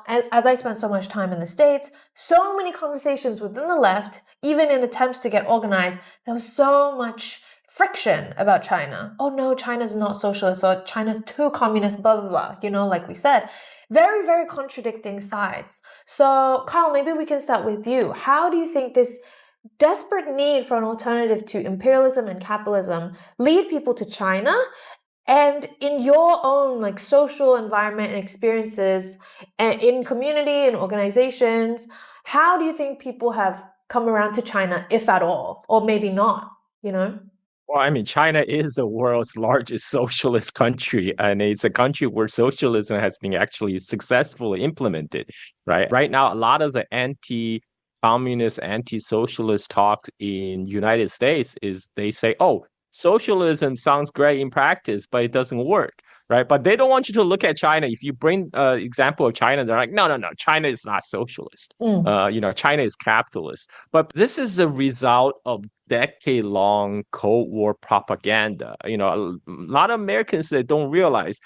as I spent so much time in the States, so many conversations within the left, even in attempts to get organized, there was so much friction about China. Oh no, China's not socialist, or China's too communist, blah, blah, blah, like we said. Very, very contradicting sides. So, Kyle, maybe we can start with you. How do you think this desperate need for an alternative to imperialism and capitalism lead people to China? And in your own like social environment and experiences and in community and organizations, how do you think people have come around to China, if at all, or maybe not, Well, I mean, China is the world's largest socialist country, and it's a country where socialism has been actually successfully implemented, right? Right now, a lot of the anti-communist, anti-socialist talk in United States is they say, oh, socialism sounds great in practice, but it doesn't work, right? But they don't want you to look at China. If you bring an example of China, they're like, no, no, no, China is not socialist. China is capitalist. But this is a result of decade-long Cold War propaganda. A lot of Americans that don't realize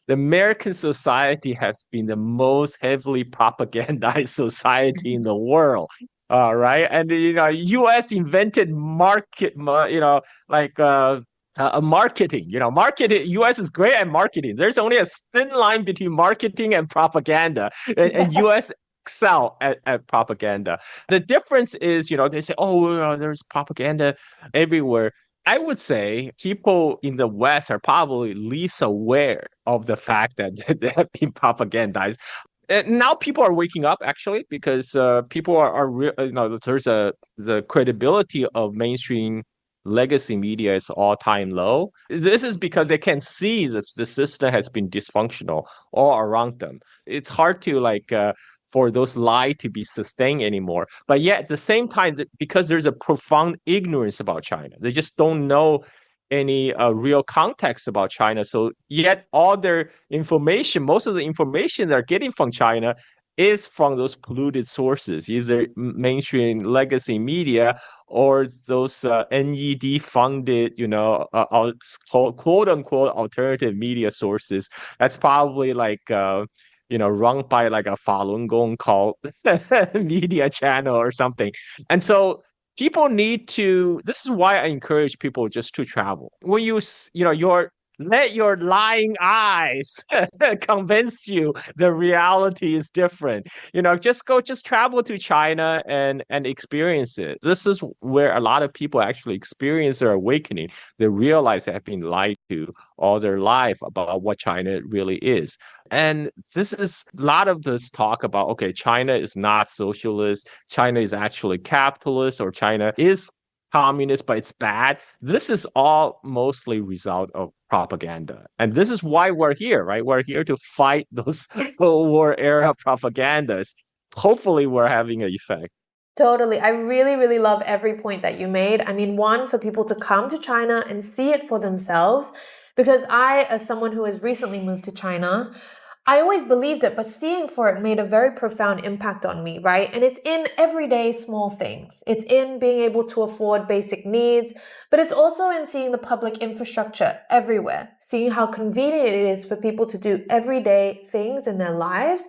the American society has been the most heavily propagandized society in the world. Right. And, U.S. invented marketing. U.S. is great at marketing. There's only a thin line between marketing and propaganda, and U.S. excel at propaganda. The difference is, they say, oh, there's propaganda everywhere. I would say people in the West are probably least aware of the fact that they have been propagandized. Now people are waking up actually because people there's the credibility of mainstream legacy media is all-time low. This is because they can see that the system has been dysfunctional all around them. It's hard to for those lies to be sustained anymore. But yet at the same time, because there's a profound ignorance about China, they just don't know any real context about China. So yet all their information, most of the information they're getting from China is from those polluted sources, either mainstream legacy media or those NED funded, quote unquote alternative media sources. That's probably run by like a Falun Gong called media channel or something. And so people need to, this is why I encourage people just to travel. When let your lying eyes convince you the reality is different. Just travel to China and experience it. This is where a lot of people actually experience their awakening. They realize they have been lied to all their life about what China really is. And this is a lot of this talk about, okay, China is not socialist, China is actually capitalist, or China is communist, but it's bad. This is all mostly result of propaganda. And this is why we're here, right? We're here to fight those Cold War era propagandas. Hopefully we're having an effect. Totally. I really, really love every point that you made. I mean, one, for people to come to China and see it for themselves, because I, as someone who has recently moved to China, I always believed it, but seeing for it made a very profound impact on me, right? And it's in everyday small things. It's in being able to afford basic needs, but it's also in seeing the public infrastructure everywhere, seeing how convenient it is for people to do everyday things in their lives.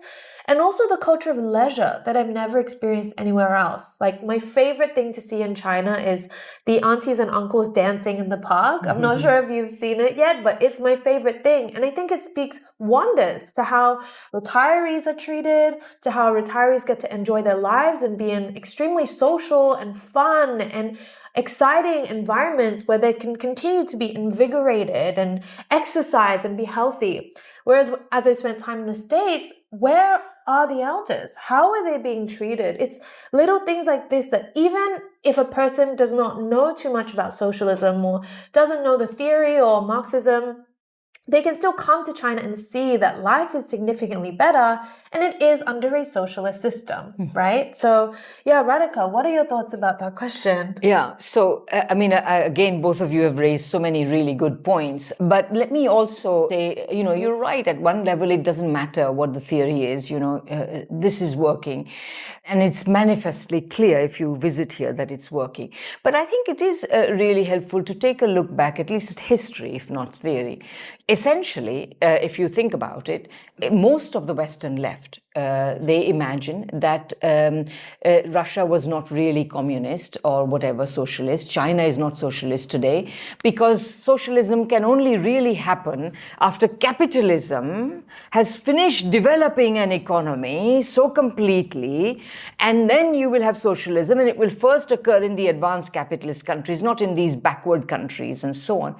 And also the culture of leisure that I've never experienced anywhere else. Like my favorite thing to see in China is the aunties and uncles dancing in the park. I'm not sure if you've seen it yet, but it's my favorite thing. And I think it speaks wonders to how retirees are treated, to how retirees get to enjoy their lives and be in extremely social and fun and exciting environments where they can continue to be invigorated and exercise and be healthy. Whereas as I spent time in the States, where are the elders? How are they being treated? It's little things like this that even if a person does not know too much about socialism or doesn't know the theory or Marxism, they can still come to China and see that life is significantly better and it is under a socialist system, right? So, yeah, Radhika, what are your thoughts about that question? Yeah, so, again, both of you have raised so many really good points. But let me also say, you're right. At one level, it doesn't matter what the theory is, this is working. And it's manifestly clear if you visit here that it's working. But I think it is really helpful to take a look back, at least at history, if not theory. Essentially, if you think about it, most of the Western left They imagine that Russia was not really communist or whatever, socialist. China is not socialist today, because socialism can only really happen after capitalism has finished developing an economy so completely, and then you will have socialism, and it will first occur in the advanced capitalist countries, not in these backward countries, and so on.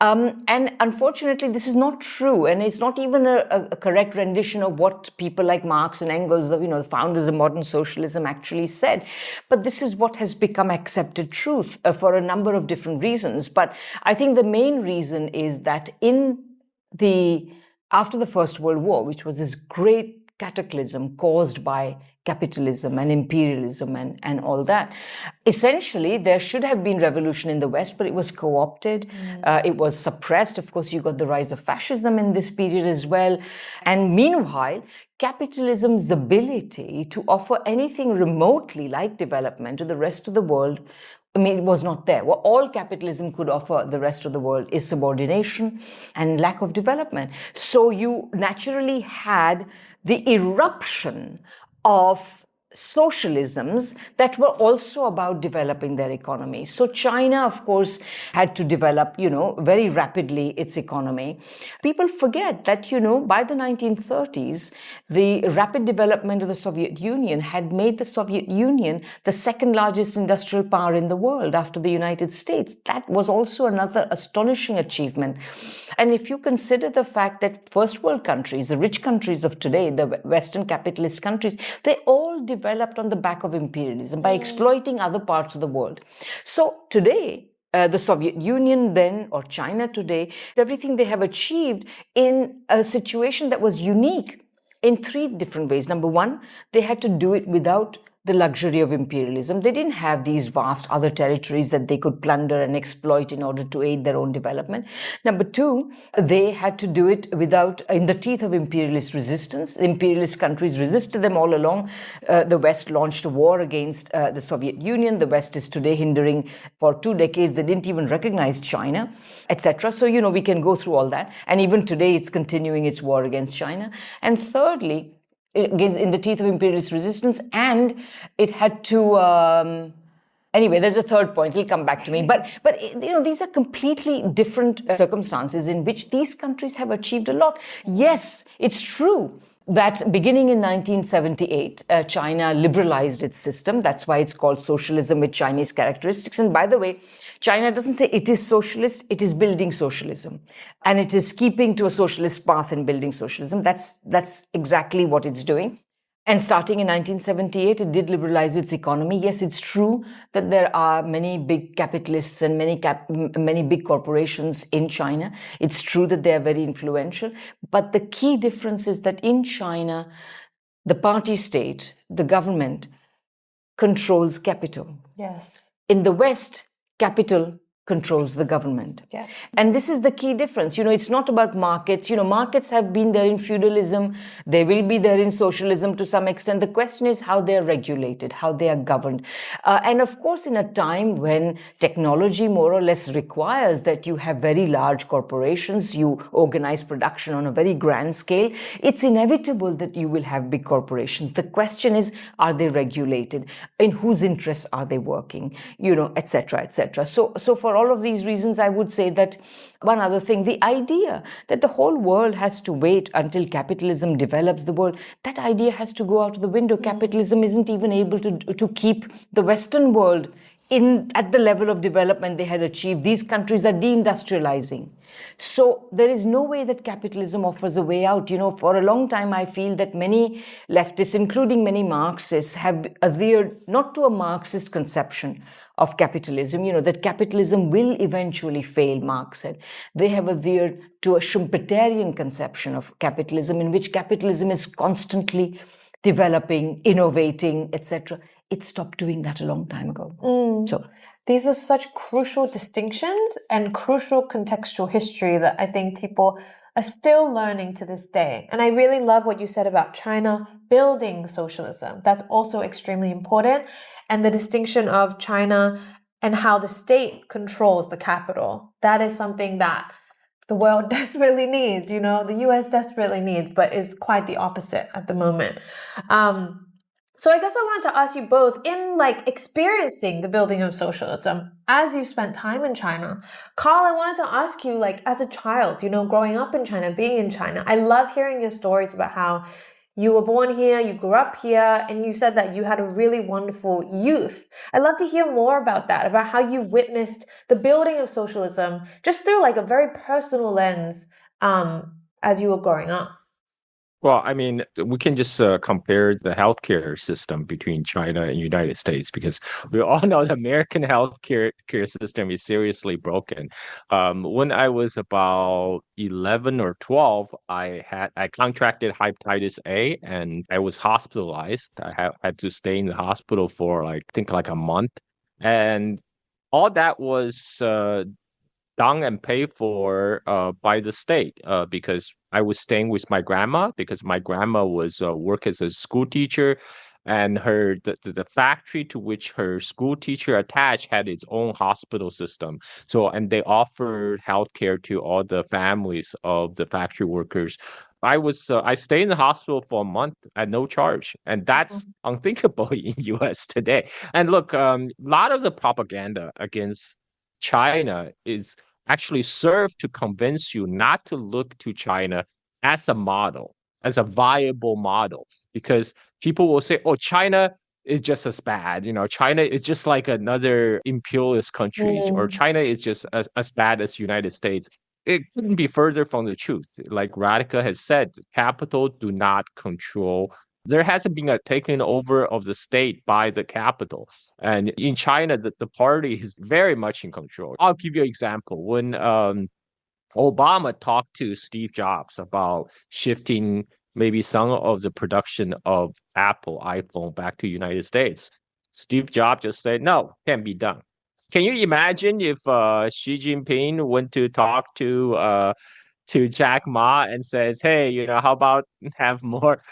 And unfortunately, this is not true, and it's not even a correct rendition of what people like Marx and Engels, the founders of modern socialism, actually said. But this is what has become accepted truth for a number of different reasons. But I think the main reason is that after the First World War, which was this great cataclysm caused by capitalism and imperialism and all that. Essentially, there should have been revolution in the West, but it was co-opted. It was suppressed. Of course, you got the rise of fascism in this period as well. And meanwhile, capitalism's ability to offer anything remotely like development to the rest of the world, it was not there. What all capitalism could offer the rest of the world is subordination and lack of development. So you naturally had the eruption of socialisms that were also about developing their economy. So China, of course, had to develop, very rapidly its economy. People forget that, by the 1930s, the rapid development of the Soviet Union had made the Soviet Union the second largest industrial power in the world after the United States. That was also another astonishing achievement. And if you consider the fact that first world countries, the rich countries of today, the Western capitalist countries, they all developed on the back of imperialism by exploiting other parts of the world. So today, the Soviet Union then, or China today, everything they have achieved in a situation that was unique in three different ways. Number one, they had to do it without the luxury of imperialism. They didn't have these vast other territories that they could plunder and exploit in order to aid their own development. Number two, they had to do it in the teeth of imperialist resistance. Imperialist countries resisted them all along. The West launched a war against the Soviet Union. The West is today hindering for 2 decades. They didn't even recognize China, etc. So, we can go through all that. And even today, it's continuing its war against China. And thirdly, in the teeth of imperialist resistance, and it had to anyway, there's a third point, he'll come back to me, but these are completely different circumstances in which these countries have achieved a lot. Yes, it's true that beginning in 1978, China liberalized its system. That's why it's called socialism with Chinese characteristics. And by the way, China doesn't say it is socialist, it is building socialism. And it is keeping to a socialist path in building socialism. That's exactly what it's doing. And starting in 1978, it did liberalize its economy. Yes, it's true that there are many big capitalists and many big corporations in China. It's true that they are very influential. But the key difference is that in China, the party state, the government, controls capital. Yes. In the West, capital controls the government. Yes. And this is the key difference. It's not about markets. Markets have been there in feudalism. They will be there in socialism to some extent. The question is how they are regulated, how they are governed. And of course, in a time when technology more or less requires that you have very large corporations, you organize production on a very grand scale, it's inevitable that you will have big corporations. The question is, are they regulated? In whose interests are they working? Etc., etc. So for all of these reasons, I would say that one other thing, the idea that the whole world has to wait until capitalism develops the world, that idea has to go out of the window. Capitalism isn't even able to keep the Western world at the level of development they had achieved. These countries are deindustrializing. So there is no way that capitalism offers a way out. For a long time, I feel that many leftists, including many Marxists, have adhered not to a Marxist conception of capitalism, that capitalism will eventually fail, Marx said. They have adhered to a Schumpeterian conception of capitalism, in which capitalism is constantly developing, innovating, etc. It stopped doing that a long time ago. So these are such crucial distinctions and crucial contextual history that I think people are still learning to this day. And I really love what you said about China building socialism. That's also extremely important. And the distinction of China and how the state controls the capital. That is something that the world desperately needs, the US desperately needs, but is quite the opposite at the moment. So I guess I wanted to ask you both, in like experiencing the building of socialism, as you spent time in China. Carl, I wanted to ask you, like, as a child, growing up in China, being in China, I love hearing your stories about how you were born here, you grew up here, and you said that you had a really wonderful youth. I'd love to hear more about that, about how you witnessed the building of socialism just through like a very personal lens, as you were growing up. Well, I mean, we can just compare the healthcare system between China and United States because we all know the American healthcare system is seriously broken. When I was about 11 or 12, I contracted hepatitis A and I was hospitalized. I had to stay in the hospital for like I think like a month, and all that was done and paid for by the state because I was staying with my grandma because my grandma was work as a school teacher, and the factory to which her school teacher attached had its own hospital system. So and they offered healthcare to all the families of the factory workers. I stayed in the hospital for a month at no charge, and that's unthinkable in U.S. today. And look, a lot of the propaganda against China is actually serve to convince you not to look to China as a model, as a viable model, because people will say, oh, China is just as bad. China is just like another imperialist country, or Mm. China is just as bad as United States. It couldn't be further from the truth. Like Radhika has said, capital do not control. There hasn't been a taking over of the state by the capital. And in China, the party is very much in control. I'll give you an example. When Obama talked to Steve Jobs about shifting maybe some of the production of Apple iPhone back to United States, Steve Jobs just said, no, can't be done. Can you imagine if Xi Jinping went to talk to Jack Ma and says, "Hey, how about have more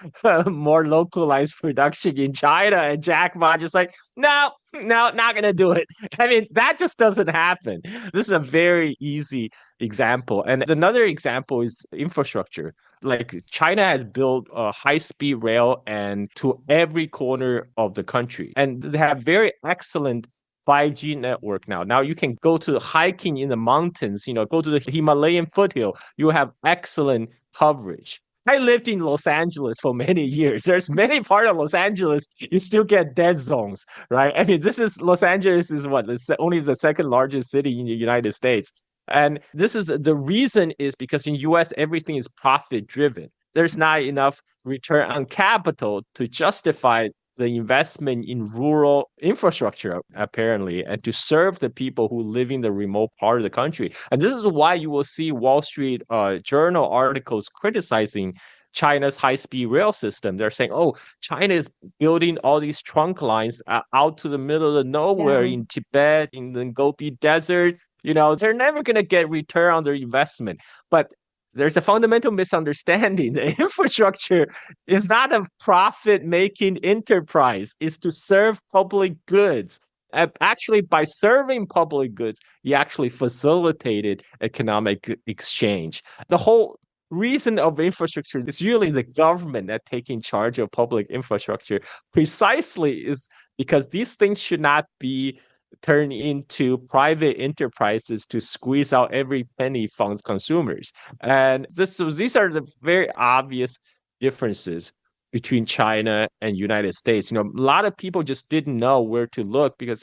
more localized production in China?" And Jack Ma just like, "No, no, not gonna do it." I mean, that just doesn't happen. This is a very easy example, and another example is infrastructure. Like China has built a high-speed rail and to every corner of the country, and they have very excellent 5G network now. Now you can go to hiking in the mountains, go to the Himalayan foothill. You have excellent coverage. I lived in Los Angeles for many years. There's many part of Los Angeles you still get dead zones, right? I mean, this is Los Angeles is what only the second largest city in the United States, and this is the reason is because in U.S. everything is profit driven. There's not enough return on capital to justify the investment in rural infrastructure, apparently, and to serve the people who live in the remote part of the country. And this is why you will see Wall Street Journal articles criticizing China's high-speed rail system. They're saying, oh, China is building all these trunk lines out to the middle of nowhere Yeah. in Tibet, in the Gobi Desert. They're never going to get return on their investment. But there's a fundamental misunderstanding. The infrastructure is not a profit-making enterprise. It's to serve public goods. And actually, by serving public goods, you actually facilitated economic exchange. The whole reason of infrastructure is really the government that taking charge of public infrastructure precisely is because these things should not be turned into private enterprises to squeeze out every penny from consumers. And these are the very obvious differences between China and United States. A lot of people just didn't know where to look because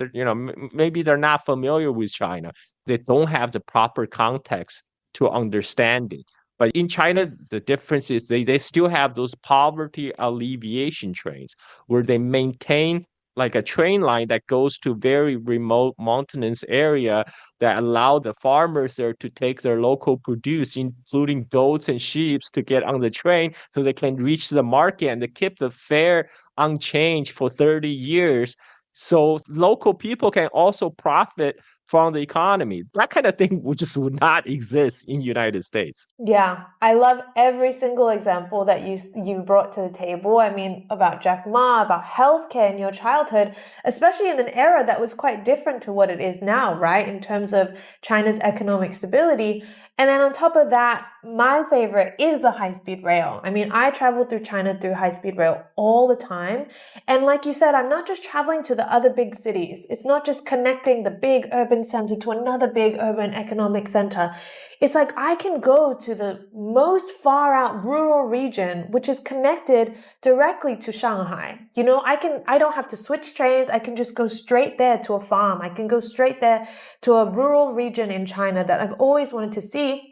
maybe they're not familiar with China. They don't have the proper context to understand it. But in China, the difference is they still have those poverty alleviation trains where they maintain like a train line that goes to very remote mountainous area that allow the farmers there to take their local produce, including goats and sheep, to get on the train so they can reach the market and they keep the fare unchanged for 30 years. So local people can also profit from the economy. That kind of thing would not exist in United States. Yeah, I love every single example that you brought to the table. I mean, about Jack Ma, about healthcare in your childhood, especially in an era that was quite different to what it is now, right? In terms of China's economic stability. And then on top of that, my favorite is the high-speed rail. I mean, I travel through China through high-speed rail all the time. And like you said, I'm not just traveling to the other big cities. It's not just connecting the big urban center to another big urban economic center. It's like I can go to the most far out rural region, which is connected directly to Shanghai. I don't have to switch trains. I can just go straight there to a farm. I can go straight there to a rural region in China that I've always wanted to see.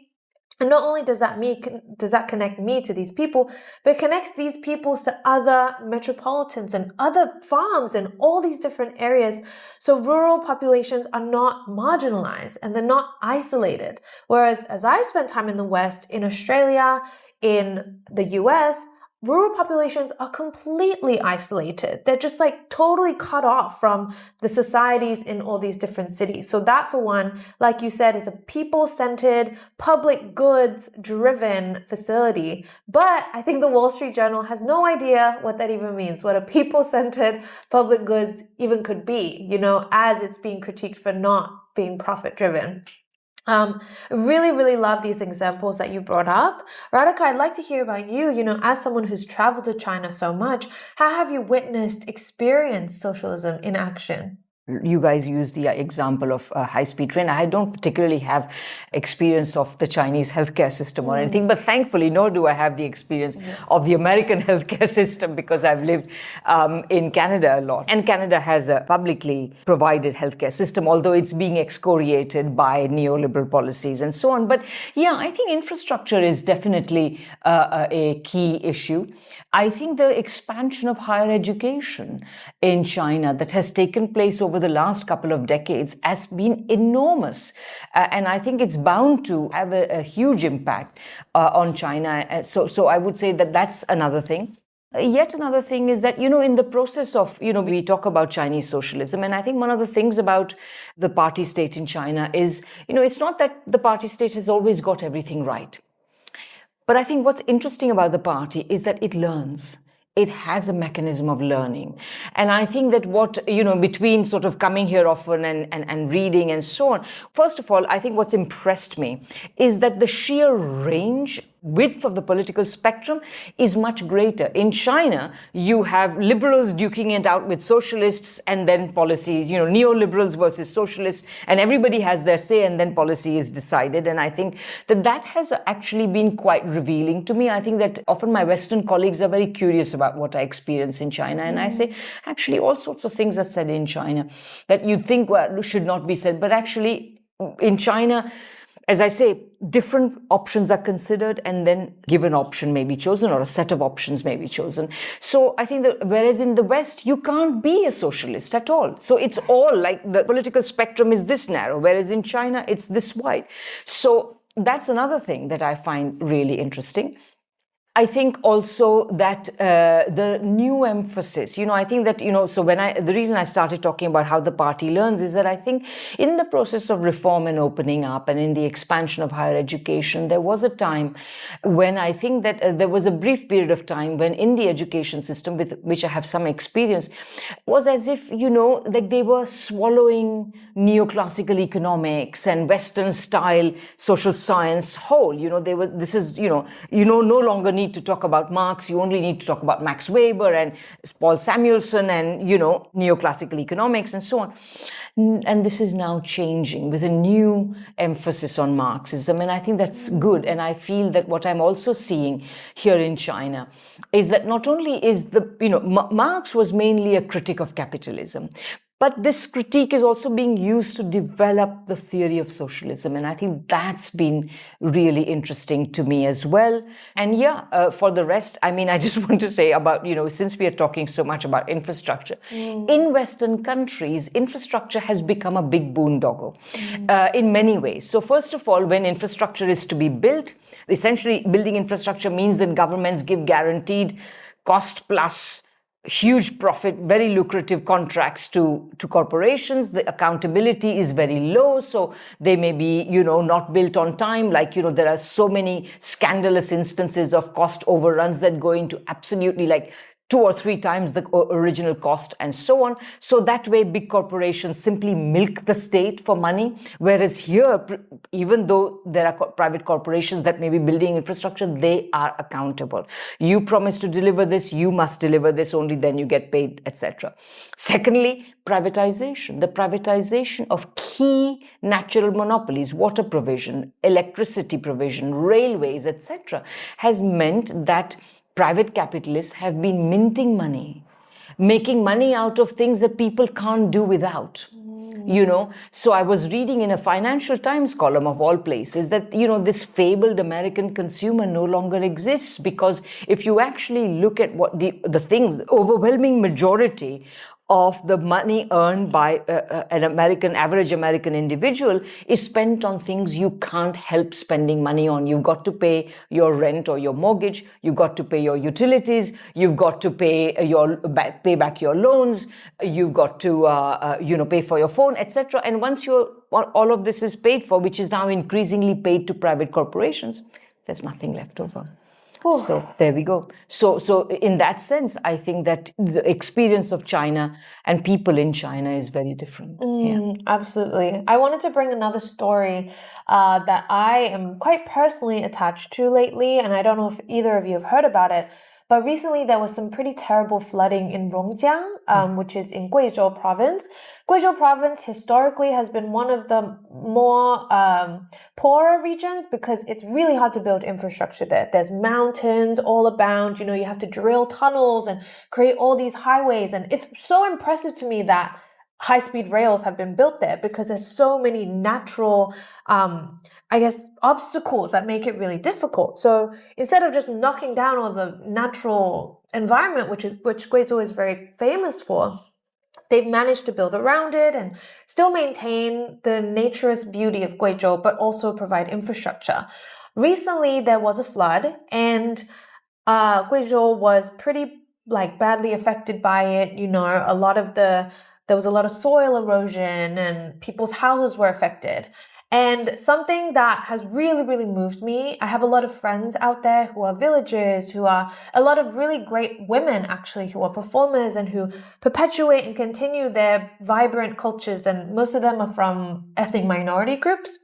And not only does that connect me to these people, but it connects these people to other metropolitans and other farms in all these different areas. So rural populations are not marginalized and they're not isolated. Whereas as I spent time in the West, in Australia, in the US, rural populations are completely isolated. They're just like totally cut off from the societies in all these different cities. So that, for one, like you said, is a people-centered, public goods-driven facility. But I think the Wall Street Journal has no idea what that even means, what a people-centered public goods even could be, as it's being critiqued for not being profit-driven. Really, really love these examples that you brought up. Radhika, I'd like to hear about you, as someone who's traveled to China so much, how have you experienced socialism in action? You guys use the example of a high-speed train. I don't particularly have experience of the Chinese healthcare system or anything, but thankfully, nor do I have the experience of the American healthcare system because I've lived in Canada a lot. And Canada has a publicly provided healthcare system, although it's being excoriated by neoliberal policies and so on. But yeah, I think infrastructure is definitely a key issue. I think the expansion of higher education in China that has taken place over the last couple of decades has been enormous. And I think it's bound to have a huge impact on China. So I would say that that's another thing. Yet another thing is that, in the process of, we talk about Chinese socialism. And I think one of the things about the party state in China is, it's not that the party state has always got everything right. But I think what's interesting about the party is that it learns. It has a mechanism of learning. And I think that between sort of coming here often and reading and so on, first of all, I think what's impressed me is that the sheer width of the political spectrum is much greater. In China, you have liberals duking it out with socialists and then policies, neoliberals versus socialists, and everybody has their say and then policy is decided. And I think that has actually been quite revealing to me. I think that often my Western colleagues are very curious about what I experience in China. And I say, actually, all sorts of things are said in China that you'd think should not be said. But actually, in China, as I say, different options are considered and then given option may be chosen or a set of options may be chosen. So I think that whereas in the West, you can't be a socialist at all. So it's all like the political spectrum is this narrow, whereas in China, it's this wide. So that's another thing that I find really interesting. I think also that the new emphasis, I think that, so the reason I started talking about how the party learns is that I think in the process of reform and opening up and in the expansion of higher education, there was a time when I think that there was a brief period of time when in the education system, with which I have some experience, was as if, like they were swallowing neoclassical economics and Western style social science whole, no longer need to talk about Marx, you only need to talk about Max Weber and Paul Samuelson and, neoclassical economics and so on. And this is now changing with a new emphasis on Marxism. And I think that's good. And I feel that what I'm also seeing here in China is that not only is Marx was mainly a critic of capitalism, but this critique is also being used to develop the theory of socialism. And I think that's been really interesting to me as well. And for the rest, I just want to say about, since we are talking so much about infrastructure, in Western countries, infrastructure has become a big boondoggle in many ways. So first of all, when infrastructure is to be built, essentially building infrastructure means that governments give guaranteed cost plus huge profit, very lucrative contracts to corporations. The accountability is very low, so they may be, not built on time. Like, there are so many scandalous instances of cost overruns that go into absolutely like 2 or 3 times the original cost and so on. So that way big corporations simply milk the state for money, whereas here, even though there are private corporations that may be building infrastructure, they are accountable. You promise to deliver this, you must deliver this, only then you get paid, etc. Secondly, privatization. The privatization of key natural monopolies, water provision, electricity provision, railways, etc., has meant that private capitalists have been minting money, making money out of things that people can't do without. So I was reading in a Financial Times column of all places that, this fabled American consumer no longer exists, because if you actually look at what the things, the overwhelming majority of the money earned by an average American individual is spent on things you can't help spending money on. You've got to pay your rent or your mortgage. You've got to pay your utilities. You've got to pay back your loans. You've got to pay for your phone, etc. And once all of this is paid for, which is now increasingly paid to private corporations, there's nothing left over. So there we go. So in that sense, I think that the experience of China and people in China is very different. Absolutely. I wanted to bring another story that I am quite personally attached to lately, and I don't know if either of you have heard about it. But recently there was some pretty terrible flooding in Rongjiang, which is in Guizhou province. Guizhou province historically has been one of the more poorer regions because it's really hard to build infrastructure there. There's mountains all abound, you have to drill tunnels and create all these highways. And it's so impressive to me that high-speed rails have been built there because there's so many natural obstacles that make it really difficult. So instead of just knocking down all the natural environment, which Guizhou is very famous for, they've managed to build around it and still maintain the naturist beauty of Guizhou, but also provide infrastructure. Recently, there was a flood, and Guizhou was pretty badly affected by it. There was a lot of soil erosion, and people's houses were affected. And something that has really, really moved me, I have a lot of friends out there who are villagers, who are a lot of really great women, actually, who are performers and who perpetuate and continue their vibrant cultures. And most of them are from ethnic minority groups.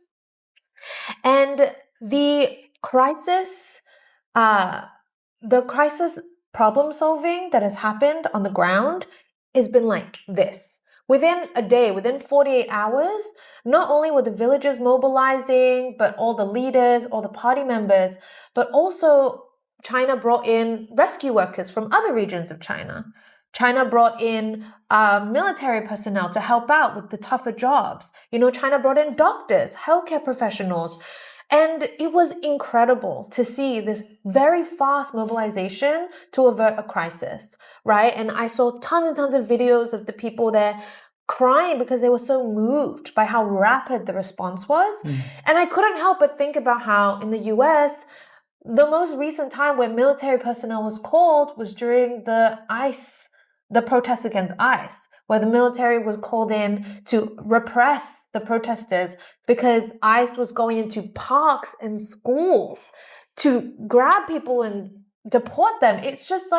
And the crisis problem solving that has happened on the ground has been like this. Within a day, within 48 hours, not only were the villagers mobilizing, but all the leaders, all the party members, but also China brought in rescue workers from other regions of China. China brought in military personnel to help out with the tougher jobs. China brought in doctors, healthcare professionals. And it was incredible to see this very fast mobilization to avert a crisis, right? And I saw tons and tons of videos of the people there crying because they were so moved by how rapid the response was. And I couldn't help but think about how in the US, the most recent time when military personnel was called was during the protests against ICE, where the military was called in to repress the protesters because ICE was going into parks and schools to grab people and deport them. It's just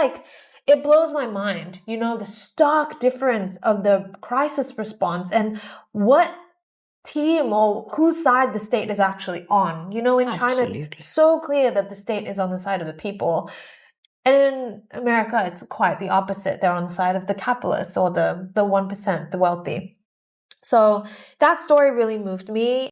it blows my mind, the stark difference of the crisis response and what team or whose side the state is actually on. In China, it's so clear that the state is on the side of the people. And in America, it's quite the opposite. They're on the side of the capitalists or the 1%, the wealthy. So that story really moved me.